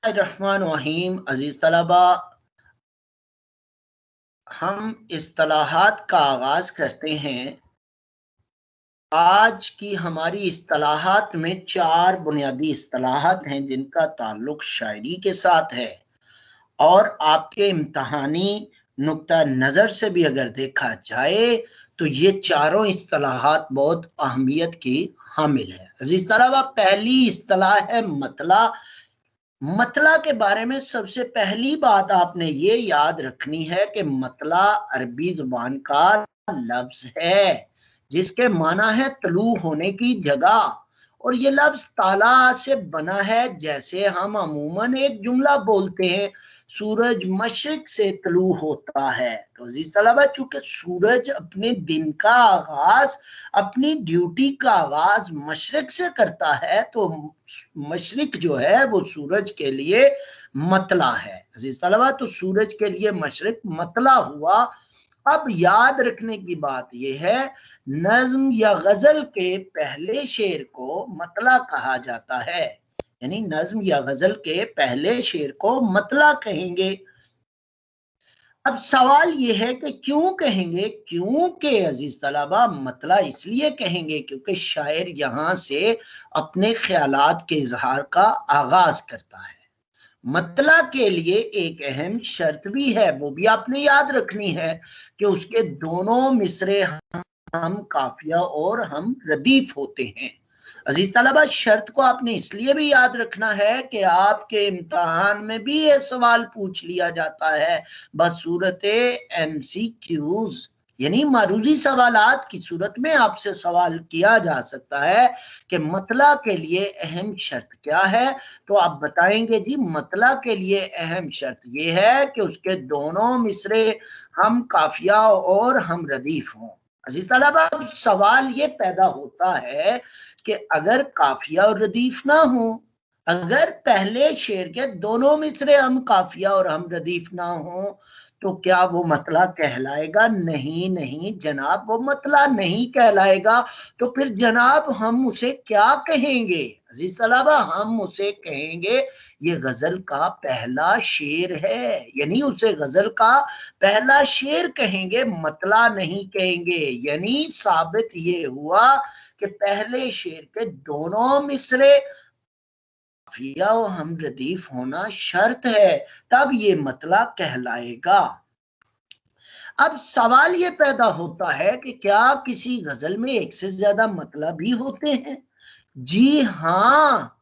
बिस्मिल्लाहिर्रहमानिर्रहीम। अजीज तलबा, हम इस्तिलाहात का आगाज करते हैं। आज की हमारी इस्तिलाहात में 4 बुनियादी इस्तिलाहात हैं जिनका ताल्लुक शायरी के साथ है, और आपके इम्तहानी नुक्ता नज़र से भी अगर देखा जाए तो ये चारों इस्तिलाहात बहुत अहमियत की हामिल है। अजीज तलबा, पहली इस्तिलाह है मतला। मतला के बारे में सबसे पहली बात आपने ये याद रखनी है कि मतला अरबी जुबान का लफ्ज है जिसके माना है तलू होने की जगह, और ये लफ्ज ताला से बना है। जैसे हम अमूमन एक जुमला बोलते हैं, सूरज मशरिक से तलू होता है, तो अजीज तलबा, चूंकि सूरज अपने दिन का आगाज, अपनी ड्यूटी का आगाज मशरिक से करता है, तो मशरिक जो है वो सूरज के लिए मतला है। अजीज तलबा, तो सूरज के लिए मशरिक मतला हुआ। अब याद रखने की बात यह है, नज्म या गजल के पहले शेर को मतला कहा जाता है, यानी नज्म या गजल के पहले शेर को मतला कहेंगे। अब सवाल यह है कि क्यों कहेंगे? क्योंकि अजीज तलबा, मतला इसलिए कहेंगे क्योंकि शायर यहां से अपने ख्यालात के इजहार का आगाज करता है। मतला के लिए एक अहम शर्त भी है, वो भी आपने याद रखनी है कि उसके दोनों मिसरे हम काफिया और हम रदीफ होते हैं। अजीज तलबा, शर्त को आपने इसलिए भी याद रखना है कि आपके इम्तहान में भी ये सवाल पूछ लिया जाता है बसूरत MCQs, यानी मारूजी सवालात की सूरत में आपसे सवाल किया जा सकता है कि मतला के लिए अहम शर्त क्या है। तो आप बताएंगे जी, मतला के लिए अहम शर्त यह है कि उसके दोनों मिसरे हम काफिया और हम रदीफ हों। अजीज तलबा, सवाल ये पैदा होता है कि अगर काफिया और रदीफ ना हो, अगर पहले शेर के दोनों मिसरे हम काफिया और हम रदीफ ना हो, तो क्या वो मतला कहलाएगा? नहीं नहीं जनाब, वो मतला नहीं कहलाएगा। तो फिर जनाब हम उसे क्या कहेंगे? अजीज तलबा, हम उसे कहेंगे ये गजल का पहला शेर है, यानी उसे गजल का पहला शेर कहेंगे, मतला नहीं कहेंगे। यानी साबित ये हुआ कि पहले शेर के दोनों मिसरे काफिया और हम रदीफ होना शर्त है, तब ये मतला कहलाएगा। अब सवाल ये पैदा होता है कि क्या किसी गजल में एक से ज्यादा मतला भी होते हैं? जी हाँ,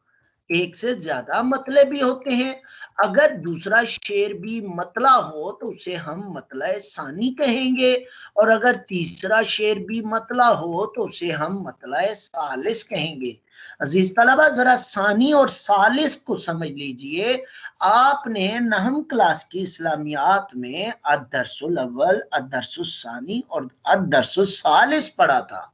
एक से ज्यादा मतले भी होते हैं। अगर दूसरा शेर भी मतला हो तो उसे हम मतला सानी कहेंगे, और अगर तीसरा शेर भी मतला हो तो उसे हम मतला सालिस कहेंगे। अजीज तलबा, जरा सानी और सालिस को समझ लीजिए। आपने नहम क्लास की इस्लामियात में अद-दर्सुल अव्वल, अद-दर्सुल सानी और अद-दर्सुल सालिस पढ़ा था।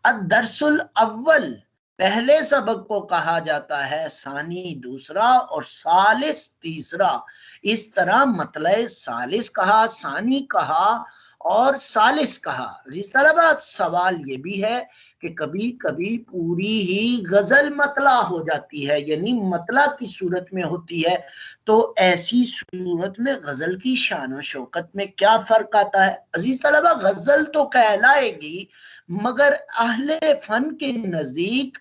अद-दर्सुल अव्वल पहले सबक को कहा जाता है, सानी दूसरा और सालिस तीसरा। इस तरह मतलब सालिस कहा, सानी कहा और सालिस कहा। इस तरह सवाल ये भी है कि कभी कभी पूरी ही गजल मतला हो जाती है, यानी मतला की सूरत में होती है। तो ऐसी सूरत में गजल की शान और शौकत में क्या फर्क आता है? अजीज तलबा, गजल तो कहलाएगी, मगर अहले फन के नजदीक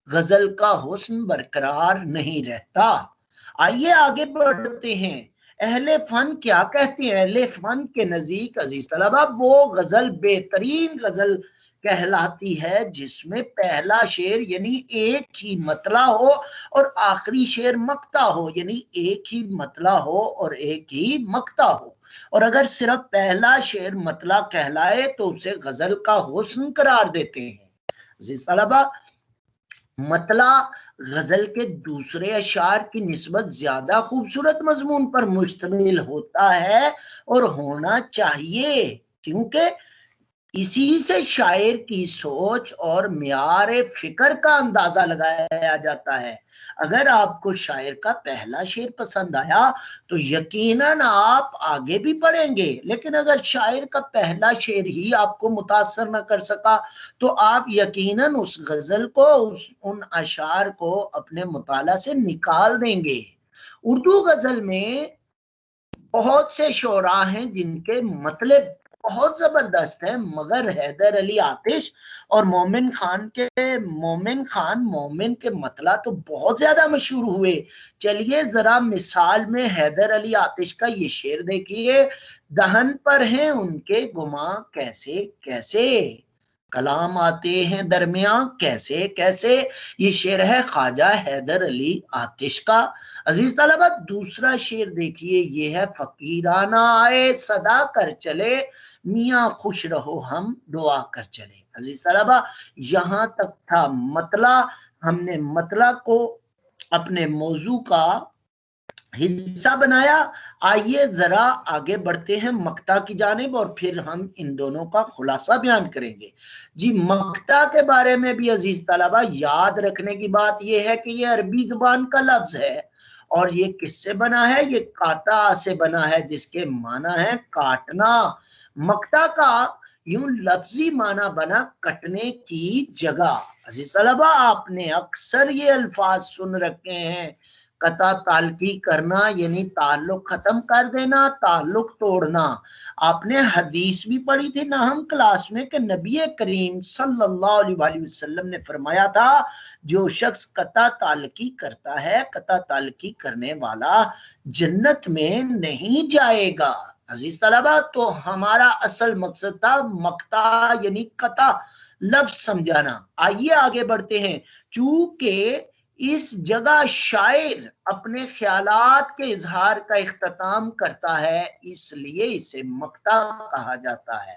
गजल का हुस्न बरकरार नहीं रहता। आइए आगे बढ़ते हैं। अहले फन क्या कहते हैं? अहले फन के नजदीक अजीज तलबा, वो गजल बेहतरीन गजल कहलाती है जिसमें पहला शेर यानी एक ही मतला हो और आखिरी शेर मक्ता हो, यानी एक ही मतला हो और एक ही मक्ता हो। और अगर सिर्फ पहला शेर मतला कहलाए तो उसे गजल का हुस्न करार देते हैं। अजीज तलबा, मतला गजल के दूसरे अशार की निस्बत ज्यादा खूबसूरत मजमून पर मुश्तमिल होता है और होना चाहिए, क्योंकि इसी से शायर की सोच और मियार फिक्र का अंदाजा लगाया जाता है। अगर आपको शायर का पहला शेर पसंद आया तो यकीनन आप आगे भी पढ़ेंगे, लेकिन अगर शायर का पहला शेर ही आपको मुतासर न कर सका तो आप यकीनन उस गजल को, उन अशार को अपने मुताला से निकाल देंगे। उर्दू गजल में बहुत से शोरा हैं जिनके मतलब बहुत जबरदस्त है, मगर हैदर अली आतिश और मोमिन खान मोमिन के मतला तो बहुत ज्यादा मशहूर हुए। चलिए जरा मिसाल में हैदर अली आतिश का ये शेर देखिए, दहन पर हैं उनके गुमा कैसे कैसे, कलाम आते हैं दरमियां कैसे कैसे। ये शेर है ख्वाजा हैदर अली आतिश का। अजीज तलबा दूसरा शेर देखिए, ये है फकीराना आए सदा कर चले, मियाँ खुश रहो हम दुआ कर चले। अजीज तलबा यहाँ तक था मतला, हमने मतला को अपने मौजू का हिस्सा बनाया। आइए जरा आगे बढ़ते हैं मक्ता की जानिब और फिर हम इन दोनों का खुलासा बयान करेंगे। जी मक्ता के बारे में भी अजीज तलबा याद रखने की बात यह है कि यह अरबी जुबान का लफ्ज है और ये किससे बना है, ये काता से बना है जिसके माना है काटना। मक्ता का यूं लफ्जी माना बना कटने की जगह। अजीज तलबा आपने अक्सर ये अल्फाज सुन रखे हैं, कता ताल्लुकी करना यानी ताल्लुक खत्म कर देना, ताल्लुक तोड़ना। आपने हदीस भी पढ़ी थी ना हम क्लास में कि नबी करीम सल्लल्लाहु अलैहि वसल्लम ने फरमाया था, जो शख्स कता ताल्लुकी करता है, कता ताल्लुकी करने वाला जन्नत में नहीं जाएगा। अजीज तलबा तो हमारा असल मकसद था मक्ता यानी कता लफ्ज समझाना। आइए आगे बढ़ते हैं। चूंकि इस जगह शायर अपने ख्यालात के इजहार का इख्तिताम करता है इसलिए इसे मक्ता कहा जाता है।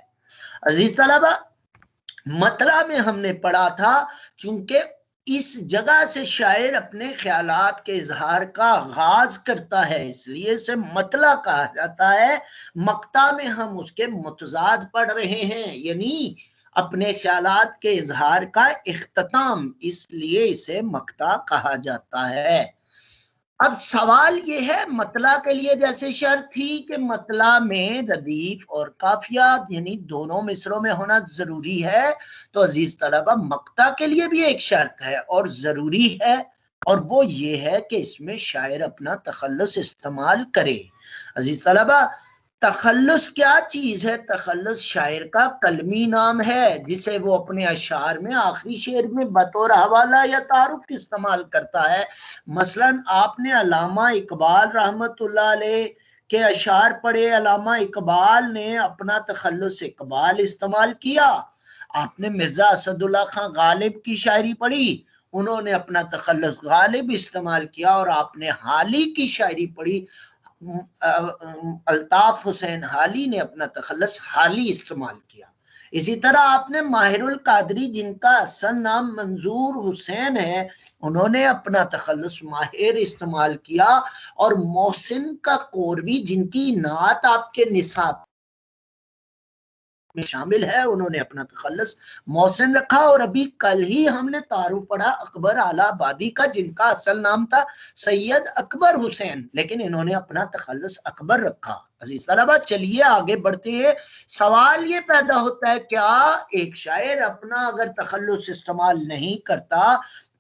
अजीज तलबा मतला में हमने पढ़ा था चूंकि इस जगह से शायर अपने ख्यालात के इजहार का आगाज करता है इसलिए इसे मतला कहा जाता है। मक्ता में हम उसके मुतजाद पढ़ रहे हैं यानी अपने ख्यालात के इजहार का इख्तिताम, इसलिए इसे मक्ता कहा जाता है। अब सवाल ये है मतला के लिए जैसे शर्त थी कि मतला में रदीफ और काफिया यानी दोनों मिसरों में होना जरूरी है, तो अजीज तलबा मक्ता के लिए भी एक शर्त है और जरूरी है, और वो ये है कि इसमें शायर अपना तखल्लुस इस्तेमाल करे। अजीज तलबा तखल्लुस क्या चीज है, तखल्लुस शायर का कलमी नाम है जिसे वो अपने अशार में आखिरी शेर में बतौर हवाला या तारुफ इस्तेमाल करता है। मसलन आपने अल्लामा इकबाल रहमतुल्लाह अलैह के अशार पढ़े, अल्लामा इकबाल ने अपना तखल्लुस इकबाल इस्तेमाल किया। आपने मिर्जा असदुल्ला खान गालिब की शायरी पढ़ी, उन्होंने अपना तखल्लुस गालिब इस्तेमाल किया, और आपने हाली की शायरी पढ़ी, अल्ताफ हुसैन हाली ने अपना तखल्लुस हाली इस्तेमाल किया। इसी तरह आपने माहिरुल कादरी जिनका असल नाम मंजूर हुसैन है, उन्होंने अपना तखल्लुस माहिर इस्तेमाल किया, और मोहसिन का कोरवी जिनकी नात आपके निसाब में शामिल है, उन्होंने अपना तखल्लुस मोहसिन रखा। और अभी कल ही हमने तारुफ पढ़ा अकबर आलाबादी का जिनका असल नाम था सैयद अकबर हुसैन, लेकिन इन्होंने अपना तखल्लुस अकबर रखा। अजीज तलबा चलिए आगे बढ़ते हैं। सवाल ये पैदा होता है क्या एक शायर अपना अगर तखल्लुस इस्तेमाल नहीं करता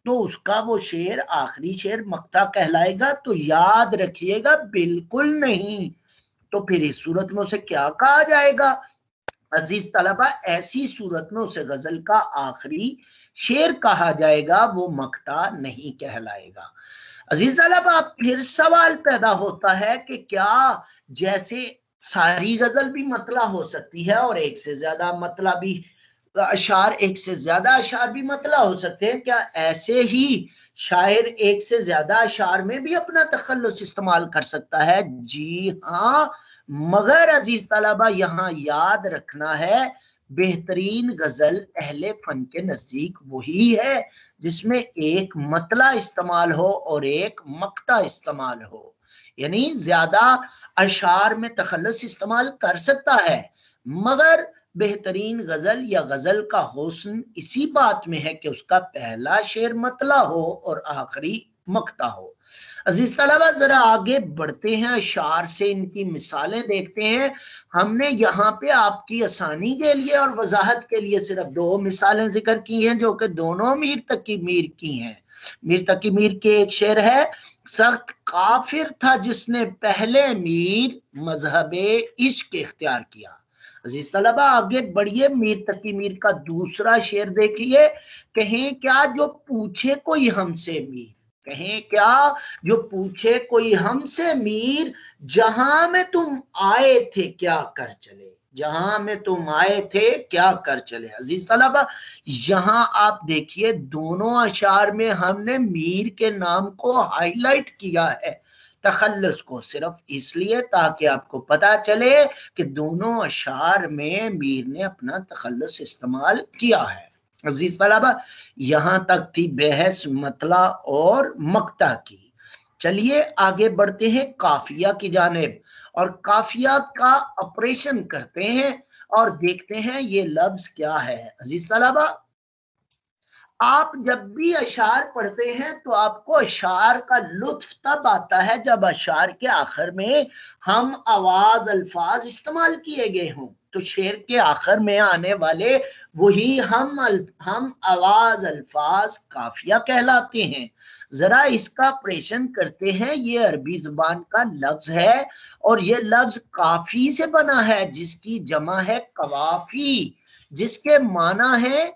तो उसका वो शेर आखिरी शेर मक्ता कहलाएगा? तो याद रखिएगा बिल्कुल नहीं। तो फिर इस सूरत में उसे क्या कहा जाएगा? अजीज तलबा ऐसी सूरत में उसे गजल का आखिरी शेर कहा जाएगा, वो मक्ता नहीं कहलाएगा। अजीज तलबा फिर सवाल पैदा होता है कि क्या जैसे सारी गजल भी मतला हो सकती है और एक से ज्यादा मतला भी अशार, एक से ज्यादा अशार भी मतला हो सकते हैं, क्या ऐसे ही शायर एक से ज्यादा अशार में भी अपना तखल्लुस इस्तेमाल कर सकता है? जी हाँ, मगर अजीज तलबा यहाँ याद रखना है बेहतरीन गजल अहले फन के नजदीक वही है जिसमें एक मतला इस्तेमाल हो और एक मक्ता इस्तेमाल हो, यानी ज्यादा अशार में तखल्लुस इस्तेमाल कर सकता है, मगर बेहतरीन गजल या गजल का हुस्न इसी बात में है कि उसका पहला शेर मतला हो और आखिरी मक्ता हो। अजीज तलबा जरा आगे बढ़ते हैं, अशार से इनकी मिसालें देखते हैं। हमने यहाँ पे आपकी आसानी के लिए और वजाहत के लिए सिर्फ दो मिसालें जिक्र की हैं जो कि दोनों मीर तकी मीर की हैं। मीर तकी मीर के एक शेर है, सख्त काफिर था जिसने पहले मीर मजहब इश्क इख्तियार किया। अजीज तलबा आगे बढ़िए, मीर तकी मीर का दूसरा शेर देखिए। कहें क्या जो पूछे कोई हमसे मीर, कहें क्या जो पूछे कोई हमसे मीर, जहां में तुम आए थे क्या कर चले, जहां में तुम आए थे क्या कर चले। अजीज तलबा यहां आप देखिए दोनों अशार में हमने मीर के नाम को हाईलाइट किया है, तखल्लुस को, सिर्फ इसलिए ताकि आपको पता चले कि दोनों अशार में मीर ने अपना तखल्लुस इस्तेमाल किया है। अजीज तलबा यहां तक थी बहस मतला और मक्ता की। चलिए आगे बढ़ते हैं काफिया की जानिब और काफिया का ऑपरेशन करते हैं और देखते हैं ये लफ्ज क्या है। अजीज तलबा आप जब भी अशार पढ़ते हैं तो आपको अशार का लुत्फ तब आता है जब अशार के आखिर में हम आवाज अल्फाज इस्तेमाल किए गए हों। तो शेर के आखिर में आने वाले वही हम आवाज अल्फाज काफिया कहलाते हैं। जरा इसका ऑपरेशन करते हैं। ये अरबी जुबान का लफ्ज है और ये लफ्ज काफी से बना है जिसकी जमा है कवाफी, जिसके माना है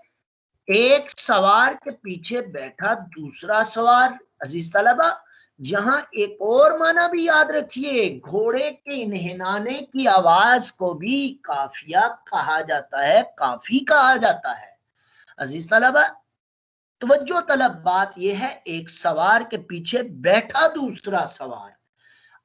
एक सवार के पीछे बैठा दूसरा सवार। अजीज तलबा यहाँ एक और माना भी याद रखिए, घोड़े के इन्हेनाने की आवाज को भी काफिया कहा जाता है, काफी कहा जाता है। अजीज तलबा तवज्जो तलब बात यह है, एक सवार के पीछे बैठा दूसरा सवार।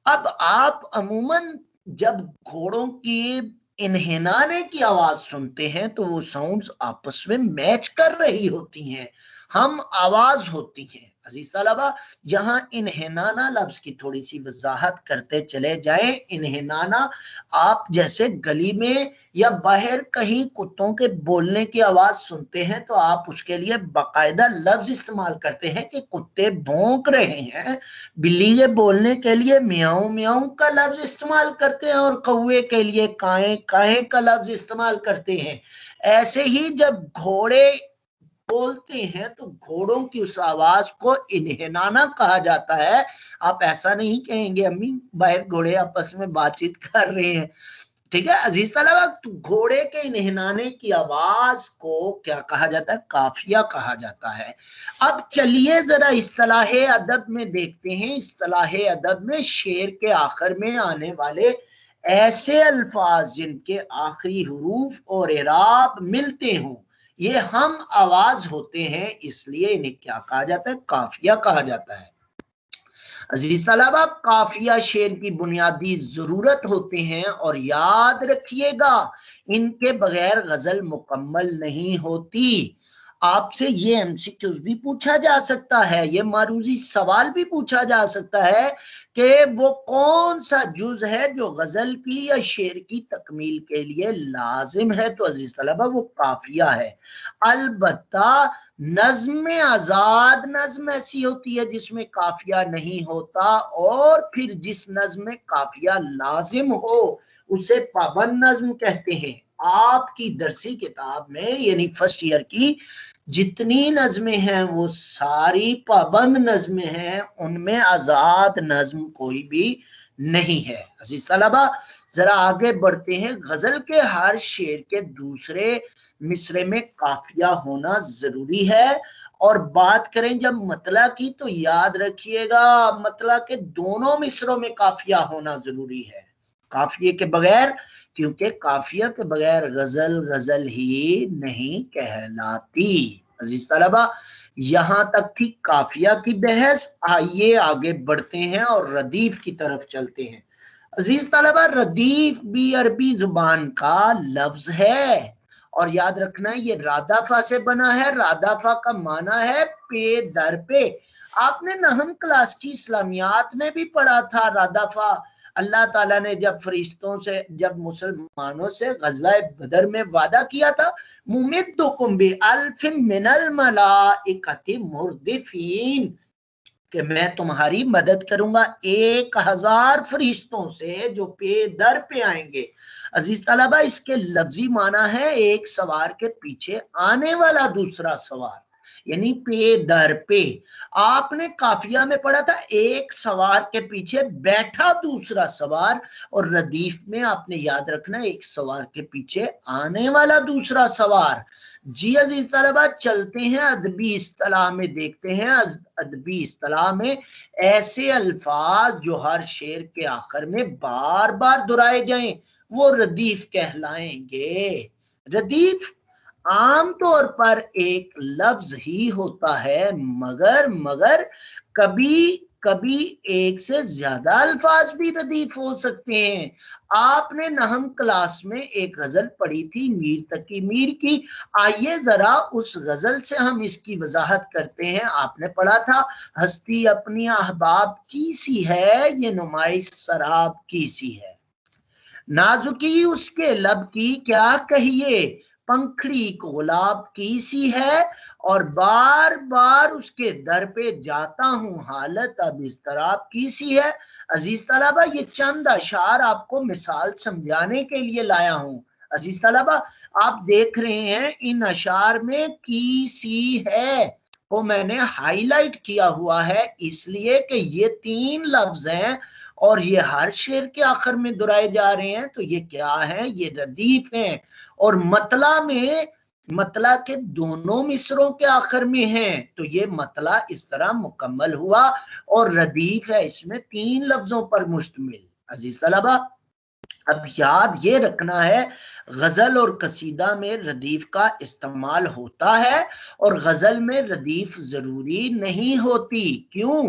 अब आप अमूमन जब घोड़ों की इन्हेनाने की आवाज सुनते हैं तो वो साउंड्स आपस में मैच कर रही होती हैं, हम आवाज होती हैं। अजीज तलबा जहां इन्हेनाना लफ्ज की थोड़ी सी वजाहत करते चले जाएं। इन्हेनाना आप जैसे गली में या बाहर कहीं कुत्तों के बोलने की आवाज सुनते हैं तो आप उसके लिए बाकायदा लफ्ज इस्तेमाल करते हैं कि कुत्ते भौंक रहे हैं, बिल्ली के बोलने के लिए म्याऊं म्याऊं का लफ्ज इस्तेमाल करते हैं और कौवे के लिए काए काए का लफ्ज इस्तेमाल करते हैं। ऐसे ही जब घोड़े बोलते हैं तो घोड़ों की उस आवाज को इन्हेनाना कहा जाता है। आप ऐसा नहीं कहेंगे अम्मी बाहर घोड़े आपस में बातचीत कर रहे हैं, ठीक है। अजीज तलबा तो घोड़े के इन्हेनाने की आवाज को क्या कहा जाता है, काफिया कहा जाता है। अब चलिए जरा इस्तिलाह अदब में देखते हैं। इस्तिलाह अदब में शेर के आखिर में आने वाले ऐसे अल्फाज जिनके आखिरी हुरूफ और इराब मिलते हों, ये हम आवाज होते हैं, इसलिए इन्हें क्या कहा जाता है, काफिया कहा जाता है। अजीज तलबा काफिया शेर की बुनियादी जरूरत होते हैं और याद रखिएगा इनके बगैर गजल मुकम्मल नहीं होती। आपसे ये एमसीक्यूज भी पूछा जा सकता है, ये मारूजी सवाल भी पूछा जा सकता है कि वो कौन सा जुज है जो गजल की या शेर की तकमील के लिए लाजिम है। तो अजीज तलबा वो काफिया है। अलबत्ता नज्म आजाद नज्म ऐसी होती है जिसमें काफिया नहीं होता, और फिर जिस नज्म में काफिया लाजिम हो उसे पाबंद नज्म कहते हैं। आपकी दरसी किताब में यानी फर्स्ट ईयर की जितनी नज्में हैं वो सारी पाबंद नज्में हैं, उनमें आजाद नज्म कोई भी नहीं है। अजीज तलबा जरा आगे बढ़ते हैं। गजल के हर शेर के दूसरे मिसरे में काफिया होना जरूरी है। और बात करें जब मतला की तो याद रखिएगा मतला के दोनों मिसरों में काफिया होना जरूरी है, काफिये के बगैर, क्योंकि काफिया के बगैर गजल गजल ही नहीं कहलाती। अजीज तलबा यहां तक थी काफिया की बहस। आइए आगे बढ़ते हैं और रदीफ की तरफ चलते हैं। अजीज तलबा रदीफ भी अरबी जुबान का लफ्ज है और याद रखना ये रादाफा से बना है। रादाफा का माना है पे दर पे। आपने नहम क्लास की इस्लामियात में भी पढ़ा था रादाफा। अल्लाह ताला ने जब फरिश्तों से, जब मुसलमानों से गज़वा बदर में वादा किया था, मुमिद्दुकुम बि अल्फिन मिनल मलाइकति मुर्दिफीन, कि मैं तुम्हारी मदद करूंगा 1000 फरिश्तों से जो पे दर पे आएंगे। अजीज तलबा इसके लफ्जी माना है एक सवार के पीछे आने वाला दूसरा सवार। यानी पे दर पे। आपने काफिया में पढ़ा था एक सवार के पीछे बैठा दूसरा सवार, और रदीफ में आपने याद रखना एक सवार के पीछे आने वाला दूसरा सवार। जी अजीज तलबा, चलते हैं अदबी इस्तिलाह में, देखते हैं अदबी इस्तिलाह में ऐसे अल्फाज जो हर शेर के आखिर में बार बार दोहराए जाएं, वो रदीफ कहलाएंगे। रदीफ आमतौर पर एक लफ्ज ही होता है, मगर कभी कभी एक से ज्यादा अल्फाज भी रदीफ हो सकते हैं। आपने नहम क्लास में एक गजल पढ़ी थी मीर तकी मीर की, आइए जरा उस गजल से हम इसकी वजाहत करते हैं। आपने पढ़ा था, हस्ती अपनी अहबाब की सी है, ये नुमाइश शराब की सी है, नाजुकी उसके लब की क्या कहिए, पंखड़ी गुलाब की सी है, और बार बार उसके दर पे जाता हूँ, हालत अब इस तरह की सी है। अजीज तलबा, ये चंद अशार आपको मिसाल समझाने के लिए लाया हूँ। अजीज तलबा, आप देख रहे हैं इन अशार में की सी है वो मैंने हाईलाइट किया हुआ है, इसलिए कि ये 3 लफ्ज हैं और ये हर शेर के आखिर में दोहराए जा रहे हैं। तो ये क्या है, ये रदीफ हैं। और मतला के दोनों मिसरों के आखिर में है, तो ये मतला इस तरह मुकम्मल हुआ, और रदीफ है इसमें 3 लफ्जों पर मुश्तमिल। अजीज तलबा, अब याद ये रखना है, गजल और कसीदा में रदीफ का इस्तेमाल होता है, और गजल में रदीफ जरूरी नहीं होती। क्यों?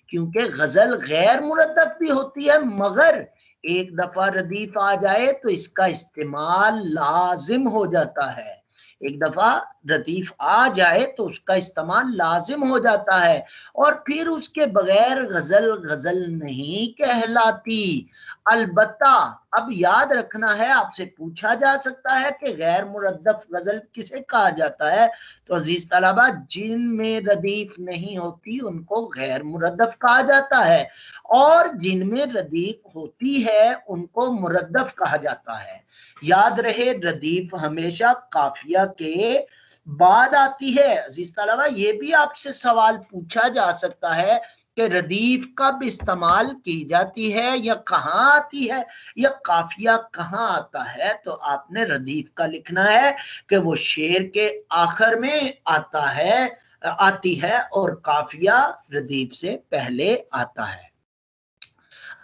क्योंकि गजल गैर मुरद्दफ भी होती है, मगर एक दफा रदीफ आ जाए तो इसका इस्तेमाल लाजिम हो जाता है। एक दफा रदीफ आ जाए तो उसका इस्तेमाल लाजिम हो जाता है, और फिर उसके बगैर गजल गजल नहीं कहलाती। अलबत्ता अब याद रखना है, आपसे पूछा जा सकता है कि गैर मुरद्दफ गजल किसे कहा जाता है, तो अजीज तलबा, जिनमें रदीफ नहीं होती उनको गैर मुरद्दफ कहा जाता है, और जिनमें रदीफ होती है उनको मुरद्दफ कहा जाता है। याद रहे, रदीफ हमेशा काफिया के बाद आती है। अजीज तलबा, ये भी आपसे सवाल पूछा जा सकता है कि रदीफ कब इस्तेमाल की जाती है या कहाँ आती है, या काफिया कहाँ आता है, तो आपने रदीफ का लिखना है कि वो शेर के आखिर में आती है, और काफिया रदीफ से पहले आता है।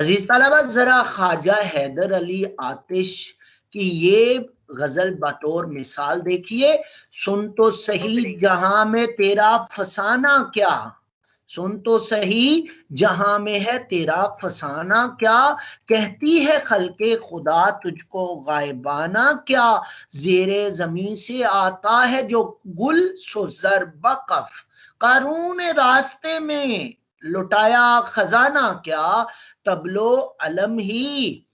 अजीज तलबा, जरा ख्वाजा हैदर अली आतिश की ये गजल बतौर मिसाल देखिए। सुन तो सही जहां में तेरा फसाना क्या, सुन तो सही जहां में है तेरा फसाना क्या, कहती है खल्के खुदा तुझको गायबाना क्या, जेरे जमी से आता है जो गुल सो जर बकफ, कारून रास्ते में लुटाया खजाना क्या, तबलो अलम ही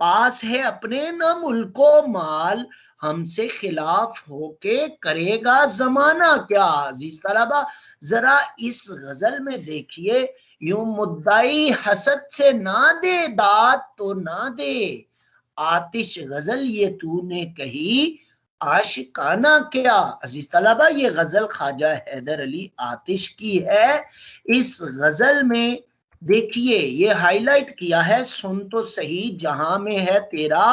पास है अपने न मुल्को माल, हमसे खिलाफ होके करेगा जमाना क्या। अजीज तलबा, जरा इस गजल में देखिए, यूं मुद्दाई हसद से ना दे दाद तो ना दे, आतिश गजल ये तूने कही आशिकाना क्या। अजीज तलबा, ये गजल ख्वाजा हैदर अली आतिश की है। इस गजल में देखिए ये हाईलाइट किया है, सुन तो सही जहां में है तेरा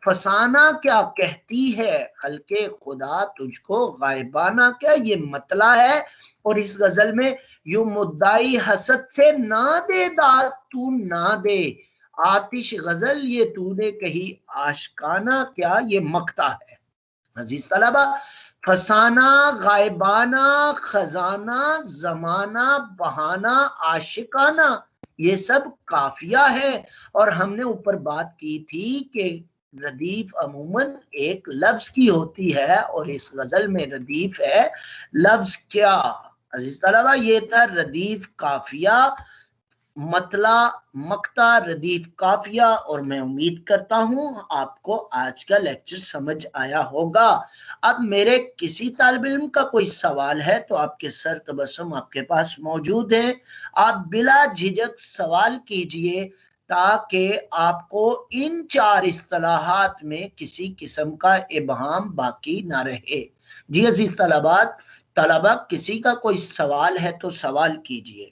फसाना क्या, कहती है खल्के खुदा तुझको गायबाना क्या, ये मतला है। और इस गजल में यू मुद्दाई हसद से ना दे दाद तू ना दे, आतिश गजल ये तूने कही आशकाना क्या, ये मक्ता है। अजीज तलबा, फसाना, गायबाना, खजाना, जमाना, बहाना, आशिकाना, ये सब काफिया है। और हमने ऊपर बात की थी कि रदीफ अमूमन एक लफ्ज की होती है, और इस गजल में रदीफ है लफ्ज क्या। अजीज तलबा, ये था रदीफ काफिया, मतला, मक्ता, रदीफ काफिया, और मैं उम्मीद करता हूं आपको आज का लेक्चर समझ आया होगा। अब मेरे किसी तालिब इल्म का कोई सवाल है तो आपके सर तबस्सुम आपके पास मौजूद है, आप बिला झिझक सवाल कीजिए, ताकि आपको इन 4 इस्तिलाहात में किसी किस्म का इबहाम बाकी ना रहे। जी अजीज तलबा, किसी का कोई सवाल है तो सवाल कीजिए।